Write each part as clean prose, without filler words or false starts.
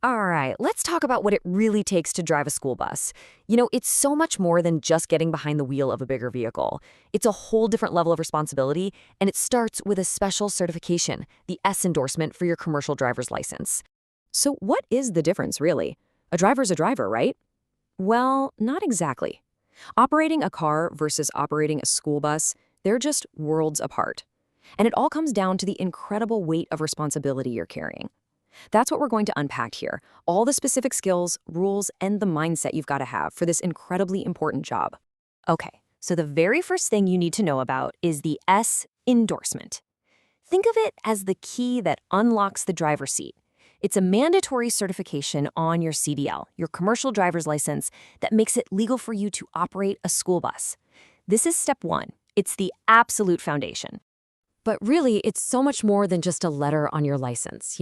All right, let's talk about what it really takes to drive a school bus. It's so much more than just getting behind the wheel of a bigger vehicle. It's a whole different level of responsibility, and it starts with a special certification, the S endorsement for your commercial driver's license. So what is the difference, really? A driver's a driver, right? Well, not exactly. Operating a car versus operating a school bus, they're just worlds apart. And it all comes down to the incredible weight of responsibility you're carrying. That's what we're going to unpack here, all the specific skills, rules, and the mindset you've got to have for this incredibly important job. Okay, so the very first thing you need to know about is the S endorsement. Think of it as the key that unlocks the driver's seat. It's a mandatory certification on your CDL, your commercial driver's license, that makes it legal for you to operate a school bus. This is step one. It's the absolute foundation. But really, it's so much more than just a letter on your license.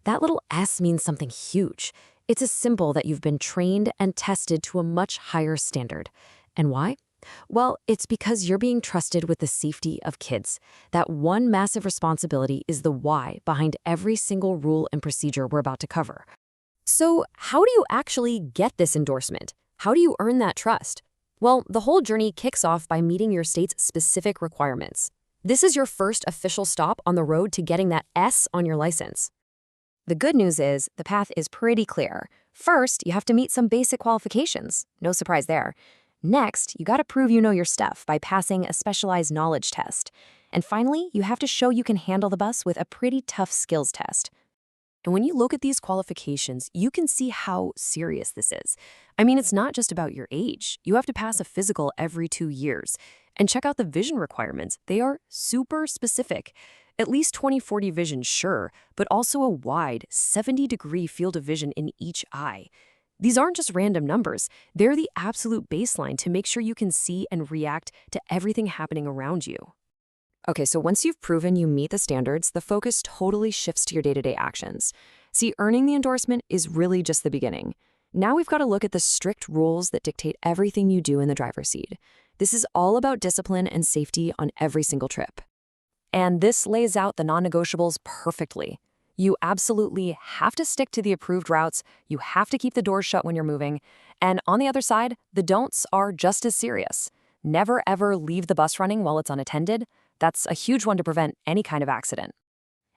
That little S means something huge. It's a symbol that you've been trained and tested to a much higher standard. And why? Well, it's because you're being trusted with the safety of kids. That one massive responsibility is the why behind every single rule and procedure we're about to cover. So, how do you actually get this endorsement? How do you earn that trust? Well, the whole journey kicks off by meeting your state's specific requirements. This is your first official stop on the road to getting that S on your license. The good news is the path is pretty clear. First, you have to meet some basic qualifications. No surprise there. Next, you got to prove you know your stuff by passing a specialized knowledge test. And finally, you have to show you can handle the bus with a pretty tough skills test. And when you look at these qualifications, you can see how serious this is. I mean, it's not just about your age. You have to pass a physical every 2 years. And check out the vision requirements. They are super specific. At least 20/40 vision, sure, but also a wide 70-degree field of vision in each eye. These aren't just random numbers. They're the absolute baseline to make sure you can see and react to everything happening around you. Okay, so once you've proven you meet the standards, the focus totally shifts to your day-to-day actions. See, earning the endorsement is really just the beginning. Now we've got to look at the strict rules that dictate everything you do in the driver's seat. This is all about discipline and safety on every single trip. And this lays out the non-negotiables perfectly. You absolutely have to stick to the approved routes, you have to keep the doors shut when you're moving, and on the other side, the don'ts are just as serious. Never ever leave the bus running while it's unattended. That's a huge one to prevent any kind of accident.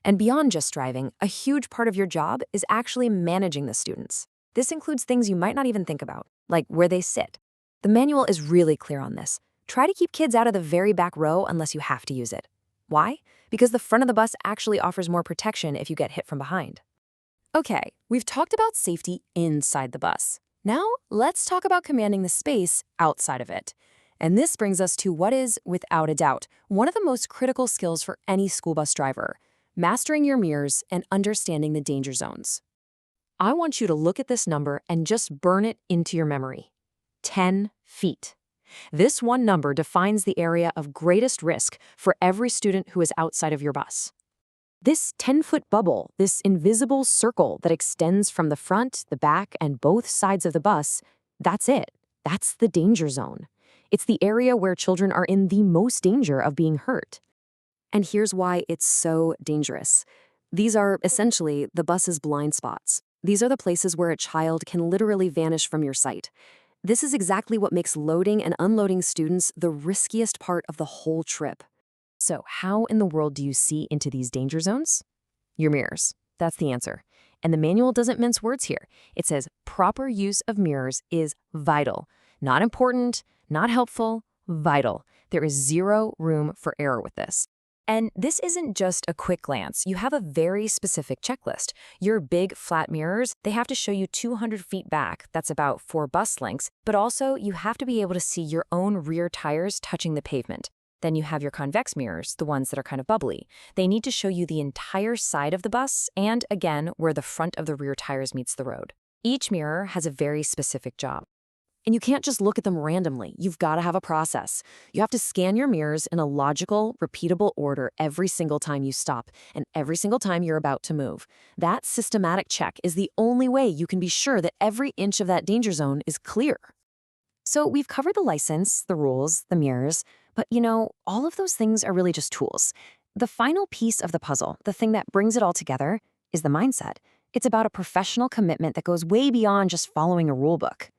And beyond just driving, a huge part of your job is actually managing the students. This includes things you might not even think about, like where they sit. The manual is really clear on this. Try to keep kids out of the very back row unless you have to use it. Why? Because the front of the bus actually offers more protection if you get hit from behind. Okay, we've talked about safety inside the bus. Now, let's talk about commanding the space outside of it. And this brings us to what is, without a doubt, one of the most critical skills for any school bus driver: mastering your mirrors and understanding the danger zones. I want you to look at this number and just burn it into your memory. 10 feet. This one number defines the area of greatest risk for every student who is outside of your bus. This 10-foot bubble, this invisible circle that extends from the front, the back, and both sides of the bus, that's it. That's the danger zone. It's the area where children are in the most danger of being hurt. And here's why it's so dangerous. These are essentially the bus's blind spots. These are the places where a child can literally vanish from your sight. This is exactly what makes loading and unloading students the riskiest part of the whole trip. So how in the world do you see into these danger zones? Your mirrors. That's the answer. And the manual doesn't mince words here. It says proper use of mirrors is vital. Not important, not helpful, vital. There is zero room for error with this. And this isn't just a quick glance. You have a very specific checklist. Your big flat mirrors, they have to show you 200 feet back. That's about 4 bus lengths. But also, you have to be able to see your own rear tires touching the pavement. Then you have your convex mirrors, the ones that are kind of bubbly. They need to show you the entire side of the bus and, again, where the front of the rear tires meets the road. Each mirror has a very specific job. And you can't just look at them randomly. You've got to have a process. You have to scan your mirrors in a logical, repeatable order every single time you stop and every single time you're about to move. That systematic check is the only way you can be sure that every inch of that danger zone is clear. So we've covered the license, the rules, the mirrors, but all of those things are really just tools. The final piece of the puzzle, the thing that brings it all together, is the mindset. It's about a professional commitment that goes way beyond just following a rule book.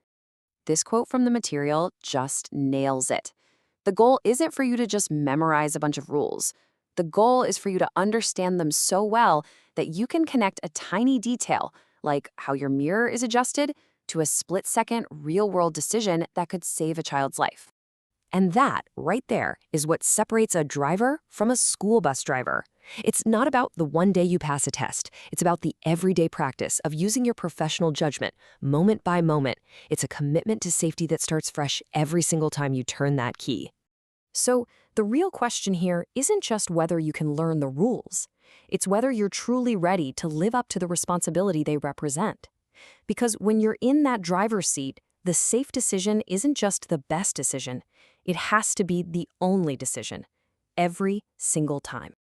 This quote from the material just nails it. The goal isn't for you to just memorize a bunch of rules. The goal is for you to understand them so well that you can connect a tiny detail, like how your mirror is adjusted, to a split-second, real-world decision that could save a child's life. And that, right there, is what separates a driver from a school bus driver. It's not about the one day you pass a test. It's about the everyday practice of using your professional judgment, moment by moment. It's a commitment to safety that starts fresh every single time you turn that key. So, the real question here isn't just whether you can learn the rules. It's whether you're truly ready to live up to the responsibility they represent. Because when you're in that driver's seat, the safe decision isn't just the best decision. It has to be the only decision, every single time.